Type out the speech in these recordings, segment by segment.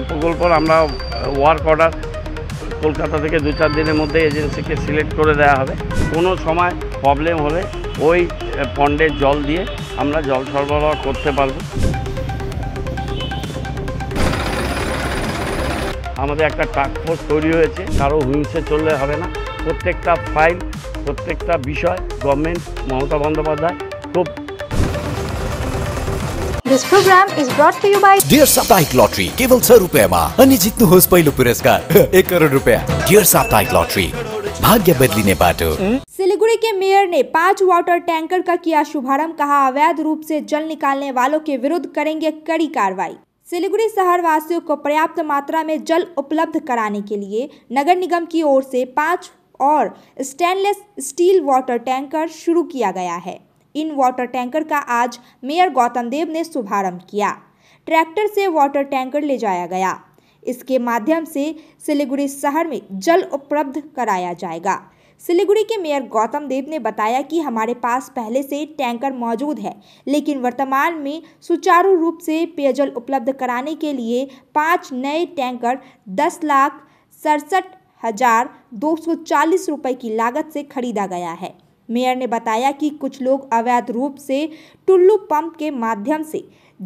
প্রকল্পর আমরা work order Kolkata থেকে 2-4 দিনের মধ্যে এজেন্সিকে সিলেক্ট করে দেওয়া হবে। কোনো সময় প্রবলেম হলে ওই পন্ডের জল দিয়ে আমরা জল সরবরাহ করতে পারব। আমাদের একটা টাস্ক ফোর্স তৈরি হয়েছে, কারো হুইংসে চললে হবে না। প্রত্যেকটা ফাইল, প্রত্যেকটা বিষয় গভর্নমেন্ট মমতা বন্দ্যোপাধ্যায় খুব। This program is brought to you by Dear साप्ताहिक लॉटरी केवल 100 रुपयामा अनि जित्नुहोस् पहिलो पुरस्कार 1 करोड रुपया। डियर साप्ताहिक लॉटरी, भाग्य बदलिने बाटो। सिलीगुड़ी के मेयर ने 5 वाटर टैंकर का किया शुभारंभ, कहा अवैध रूप से जल निकालने वालों के विरुद्ध करेंगे कड़ी कार्रवाई। सिलीगुड़ी शहर वासियों को पर्याप्त मात्रा में जल उपलब्ध कराने के लिए नगर निगम की ओर से 5 और स्टेनलेस स्टील वाटर टैंकर शुरू किया गया है। इन वाटर टैंकर का आज मेयर गौतम देव ने शुभारंभ किया। ट्रैक्टर से वाटर टैंकर ले जाया गया। इसके माध्यम से सिलीगुड़ी शहर में जल उपलब्ध कराया जाएगा। सिलीगुड़ी के मेयर गौतम देव ने बताया कि हमारे पास पहले से टैंकर मौजूद है, लेकिन वर्तमान में सुचारू रूप से पेयजल उपलब्ध कराने के लिए 5 नए टैंकर 10,67,240 रुपये की लागत से खरीदा गया है। मेयर ने बताया कि कुछ लोग अवैध रूप से टुल्लू पंप के माध्यम से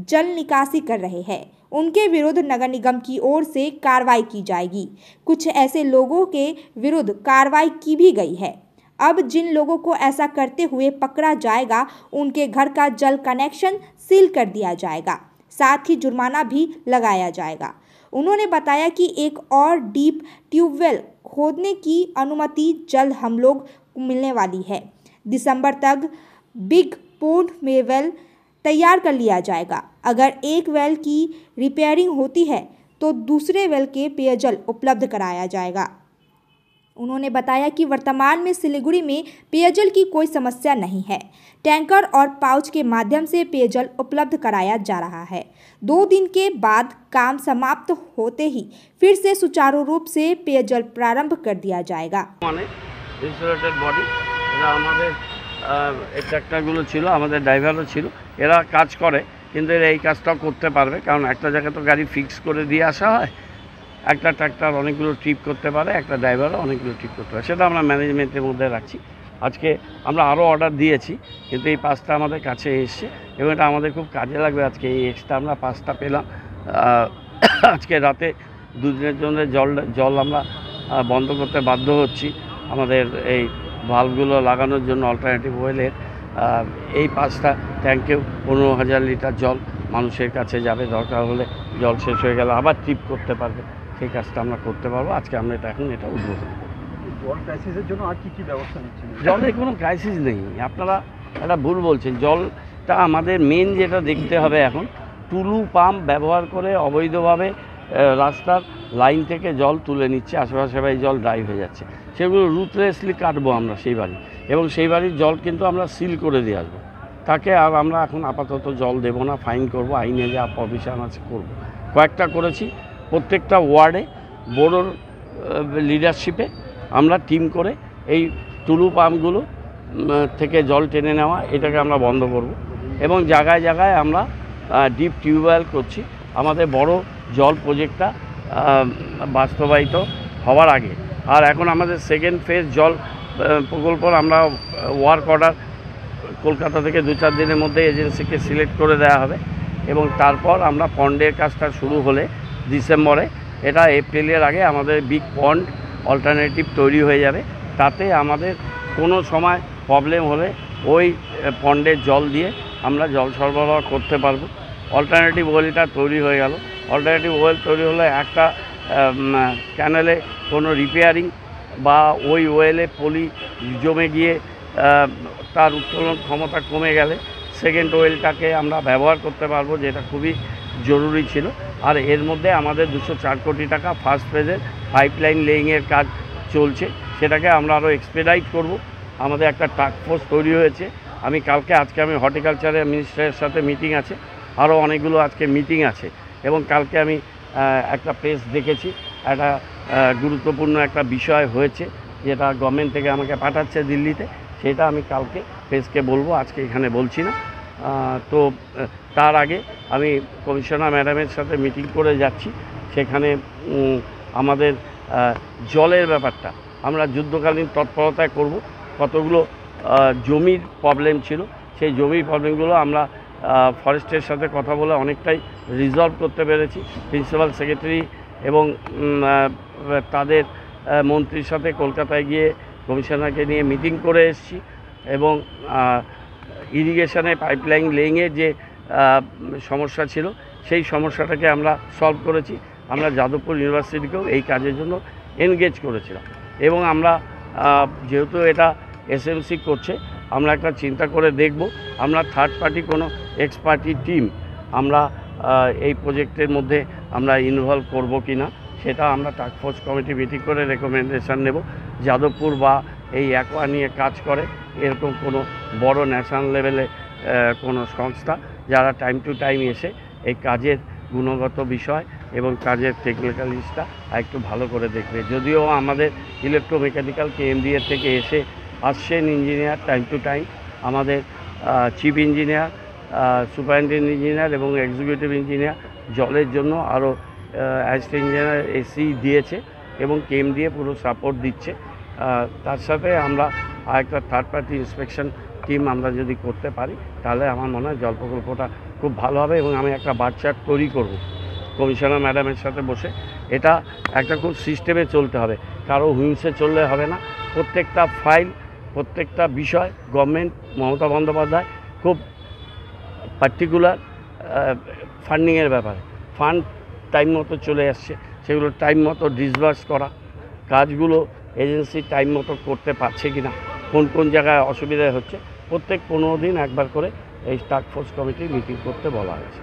जल निकासी कर रहे हैं। उनके विरुद्ध नगर निगम की ओर से कार्रवाई की जाएगी। कुछ ऐसे लोगों के विरुद्ध कार्रवाई की भी गई है। अब जिन लोगों को ऐसा करते हुए पकड़ा जाएगा, उनके घर का जल कनेक्शन सील कर दिया जाएगा, साथ ही जुर्माना भी लगाया जाएगा। उन्होंने बताया कि एक और डीप ट्यूबवेल खोदने की अनुमति जल्द हम लोग मिलने वाली है। दिसंबर तक बिग पोंड में वेल तैयार कर लिया जाएगा। अगर एक वेल की रिपेयरिंग होती है तो दूसरे वेल के पेयजल उपलब्ध कराया जाएगा। उन्होंने बताया कि वर्तमान में सिलीगुड़ी में पेयजल की कोई समस्या नहीं है। टैंकर और पाउच के माध्यम से पेयजल उपलब्ध कराया जा रहा है। 2 दिन के बाद काम समाप्त होते ही फिर से सुचारू रूप से पेयजल प्रारंभ कर दिया जाएगा। ইনসুলেটেড বডি, এরা আমাদের এই ট্র্যাক্টরগুলো ছিল, আমাদের ড্রাইভারও ছিল, এরা কাজ করে, কিন্তু এরা এই কাজটাও করতে পারবে, কারণ একটা জায়গায় তো গাড়ি ফিক্স করে দিয়ে আসা হয়। একটা ট্র্যাক্টর অনেকগুলো ট্রিপ করতে পারে, একটা ড্রাইভারও অনেকগুলো ট্রিপ করতে পারে, সেটা আমরা ম্যানেজমেন্টের মধ্যে রাখছি। আজকে আমরা আরও অর্ডার দিয়েছি, কিন্তু এই 5টা আমাদের কাছে এসছে এবং এটা আমাদের খুব কাজে লাগবে। আজকে এই এক্সট্রা আমরা 5টা পেলাম। আজকে রাতে 2 দিনের জন্য জল আমরা বন্ধ করতে বাধ্য হচ্ছি। আমাদের এই ভালভগুলো লাগানোর জন্য অল্টারনেটিভ ওয়েলের এই 5টা ট্যাঙ্কেও 15,000 লিটার জল মানুষের কাছে যাবে। দরকার হলে জল শেষ হয়ে গেলে আবার ট্রিপ করতে পারবে, সেই কাজটা আমরা করতে পারবো। আজকে আমরা এখন এটা উদ্বোধন করব। জল ক্রাইসিসের জন্য আর কী ব্যবস্থা নিচ্ছেন? জলের কোনো ক্রাইসিস নেই, আপনারা একটা ভুল বলছেন। জলটা আমাদের মেন যেটা দেখতে হবে এখন, টুলু পাম্প ব্যবহার করে অবৈধভাবে রাস্তার লাইন থেকে জল তুলে নিচ্ছে, আশেপাশে জল ড্রাই হয়ে যাচ্ছে, সেগুলো রুথলেসলি কাটবো আমরা সেই বাড়ি, এবং সেই বাড়ির জল কিন্তু আমরা সিল করে দিয়ে আসবো। তাকে আর আমরা এখন আপাতত জল দেবো না, ফাইন করব, আইনে যা প্রভিশন আছে করবো। কয়েকটা করেছি, প্রত্যেকটা ওয়ার্ডে বড়োর লিডারশিপে আমরা টিম করে এই টুলু পাম্পগুলো থেকে জল টেনে নেওয়া, এটাকে আমরা বন্ধ করব, এবং জায়গায় জায়গায় আমরা ডিপ টিউবওয়েল করছি। আমাদের বড় জল প্রজেক্টটা বাস্তবায়িত হওয়ার আগে, আর এখন আমাদের সেকেন্ড ফেজ জল প্রকল্পর আমরা ওয়ার্ক অর্ডার কলকাতা থেকে 2-4 দিনের মধ্যে এজেন্সিকে সিলেক্ট করে দেওয়া হবে, এবং তারপর আমরা পন্ডের কাজটা শুরু হলে ডিসেম্বরে, এটা এপ্রিলের আগে আমাদের বিগ পন্ড অল্টারনেটিভ তৈরি হয়ে যাবে। তাতে আমাদের কোনো সময় প্রবলেম হলে ওই পন্ডের জল দিয়ে আমরা জল সরবরাহ করতে পারবো। অল্টারনেটিভ ওয়েলটা তৈরি হয়ে গেল। অল্টারনেটিভ ওয়েল তৈরি হলে একটা ক্যানেলে কোনো রিপেয়ারিং বা ওই ওয়েলে পলি জমে গিয়ে তার উত্তোলন ক্ষমতা কমে গেলে সেকেন্ড ওয়েলটাকে আমরা ব্যবহার করতে পারবো, যেটা খুবই জরুরি ছিল। আর এর মধ্যে আমাদের 204 কোটি টাকা ফার্স্ট ফেজের পাইপলাইন লেইংয়ের কাজ চলছে, সেটাকে আমরা আরও এক্সপেডাইট করব। আমাদের একটা টাস্ক ফোর্স তৈরি হয়েছে। আজকে আমি হর্টিকালচারের মিনিস্টারের সাথে মিটিং আছে, আরও অনেকগুলো আজকে মিটিং আছে, এবং কালকে আমি একটা প্রেস দেখেছি, একটা গুরুত্বপূর্ণ একটা বিষয় হয়েছে যেটা গভর্নমেন্ট থেকে আমাকে পাঠাচ্ছে দিল্লিতে, সেটা আমি কালকে প্রেসকে বলবো, আজকে এখানে বলছি না। তো তার আগে আমি কমিশনার ম্যাডামের সাথে মিটিং করে যাচ্ছি। সেখানে আমাদের জলের ব্যাপারটা আমরা যুদ্ধকালীন তৎপরতায় করব। কতগুলো জমির প্রবলেম ছিল, সেই জমির প্রবলেমগুলো আমরা ফরেস্টের সাথে কথা বলে অনেকটাই রিজলভ করতে পেরেছি। প্রিন্সিপাল সেক্রেটারি এবং তাদের মন্ত্রীর সাথে কলকাতায় গিয়ে কমিশনারকে নিয়ে মিটিং করে এসেছি এবং ইরিগেশনে পাইপলাইন লেইংয়ের যে সমস্যা ছিল সেই সমস্যাটাকে আমরা সলভ করেছি। আমরা যাদবপুর ইউনিভার্সিটিকেও এই কাজের জন্য এনগেজ করেছিলাম এবং আমরা যেহেতু এটা এসএমসি করছে, আমরা একটা চিন্তা করে দেখব আমরা থার্ড পার্টি কোনো এক্সপার্টি টিম আমরা এই প্রজেক্টের মধ্যে আমরা ইনভলভ করব কি না, সেটা আমরা টাস্কফোর্স কমিটি মিটিং করে রেকমেন্ডেশন নেব। যাদবপুর বা এই অ্যাকোয়া নিয়ে কাজ করে এরকম কোনো বড় ন্যাশনাল লেভেলে কোনো সংস্থা যারা টাইম টু টাইম এসে এই কাজের গুণগত বিষয় এবং কাজের টেকনিক্যালিটিসটা একটু ভালো করে দেখবে। যদিও আমাদের ইলেকট্রোমেকানিক্যাল কেএমডিএ থেকে এসে আসছেন ইঞ্জিনিয়ার টাইম টু টাইম, আমাদের চিফ ইঞ্জিনিয়ার, সুপারিনটেন্ডেন্ট ইঞ্জিনিয়ার এবং এক্সিকিউটিভ ইঞ্জিনিয়ার জলের জন্য আরও অ্যাসিস্ট্যান্ট ইঞ্জিনিয়ার এসি দিয়েছে এবং কেএমডিএ পুরো সাপোর্ট দিচ্ছে। তার সাথে আমরা আরেকটা থার্ড পার্টি ইন্সপেকশন টিম আমরা যদি করতে পারি তাহলে আমার মনে হয় জল প্রকল্পটা খুব ভালো হবে এবং আমি একটা বার চার্ট তৈরি করব কমিশনার ম্যাডামের সাথে বসে। এটা একটা খুব সিস্টেমে চলতে হবে, কারো হুইংসে চললে হবে না। প্রত্যেকটা ফাইল, প্রত্যেকটা বিষয় গভর্নমেন্ট মমতা বন্দ্যোপাধ্যায় খুব পার্টিকুলার ফান্ডিংয়ের ব্যাপারে ফান্ড টাইম মতো চলে আসছে, সেগুলো টাইম মতো ডিসবার্স করা, কাজগুলো এজেন্সি টাইম মতো করতে পারছে কি না, কোন কোন জায়গায় অসুবিধা হচ্ছে, প্রত্যেক 15 দিন একবার করে এই টাস্কফোর্স কমিটি মিটিং করতে বলা হয়েছে।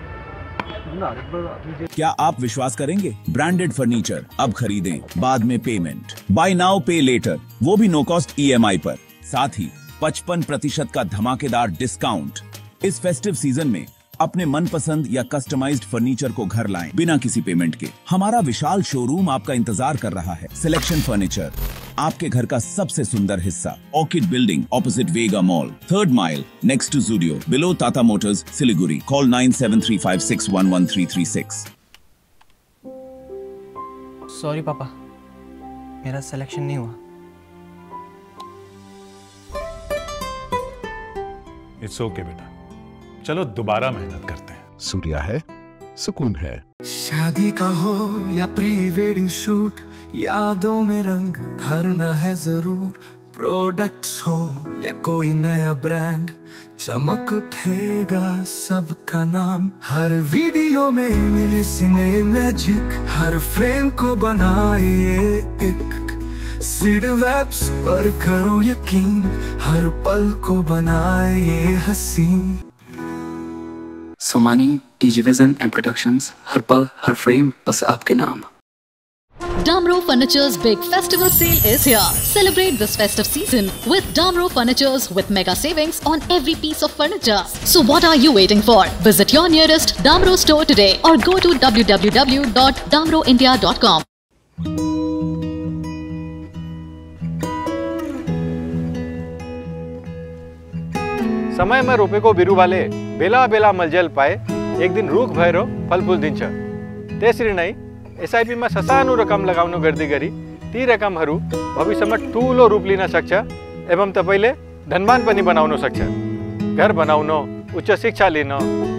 क्या आप विश्वास करेंगे? ब्रांडेड फर्नीचर अब खरीदें, बाद में पेमेंट, बाय नाउ पे लेटर, वो भी नो कॉस्ट EMI पर, साथ ही 55% का धमाकेदार डिस्काउंट। इस फेस्टिव सीजन में अपने मनपसंद या कस्टमाइज्ड फर्नीचर को घर लाएं बिना किसी पेमेंट के। हमारा विशाल शोरूम आपका इंतजार कर रहा है। सिलेक्शन फर्नीचर, आपके घर का सबसे सुंदर हिस्सा, orchid building opposite Vega mall, 3rd mile next to Zudio, below Tata Motors, Siliguri. Call 9735611336। Sorry पापा, मेरा सिलेक्शन नहीं हुआ। इट्स ओके बेटा, चलो दोबारा मेहनत करते हैं। सूर्या है, सुकून है। शादी का हो या प्री वेडिंग शूट, यादों में रंग भरना है जरूर। प्रोडक्ट्स हो या कोई नया ब्रांड, चमक उठेगा सबका नाम। हर वीडियो में मिले सिने मैजिक, हर फ्रेम को बनाए एक सीड वेब्स पर करो यकीन, हर पल को बनाए हसीन। Somani, DG Vision and Productions, हर पल हर फ्रेम बस आपके नाम। Damro Furniture's big festival sale is here. Celebrate this festive season with Damro Furnitures with mega savings on every piece of furniture. So what are you waiting for? Visit your nearest Damro store today or go to www.damroindia.com. समय में रोपे को बिरु वाले बेला बेला मलजल पाए, एक दिन रूख भैरो फल फूल दिन छ। तेसरी नहीं SIP में ससानो रकम लगाउनु गर्दी गरी ती रकमहरू भविष्यमा ठूलो रूप लिन सक्छ एवं तपाईले धनवान पनि बनाउन सक्छ। घर बनाउन, उच्च शिक्षा लिन,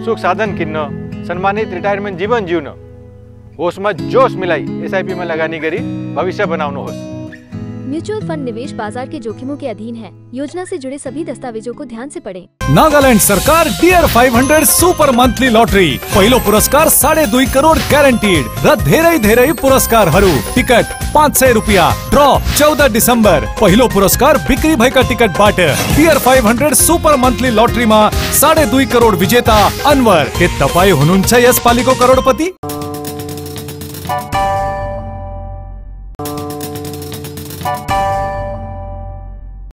सुख साधन किन्न, सम्मानित रिटायरमेन्ट जीवन जिउन, होसमा जोश मिलाई SIP में लगानी गरी भविष्य बनाउनुहोस्। म्यूचुअल फंड निवेश बाजार के जोखिमों के अधीन है। योजना से जुड़े सभी दस्तावेजों को ध्यान से पढ़ें। नागालैंड सरकार डियर 500 सुपर मंथली लॉटरी, पहिलो पुरस्कार 2.5 करोड़ ग्यारंटीड र धेरै पुरस्कारहरू। टिकट 500 रुपैयाँ, ड्र 14 डिसेम्बर। पहिलो पुरस्कार बिक्री भएका टिकटबाट। डियर 500 सुपर मंथली लॉटरीमा 2.5 करोड़ विजेता अनवर। के तपाई हुनुहुन्छ यसपालिको करोडपति?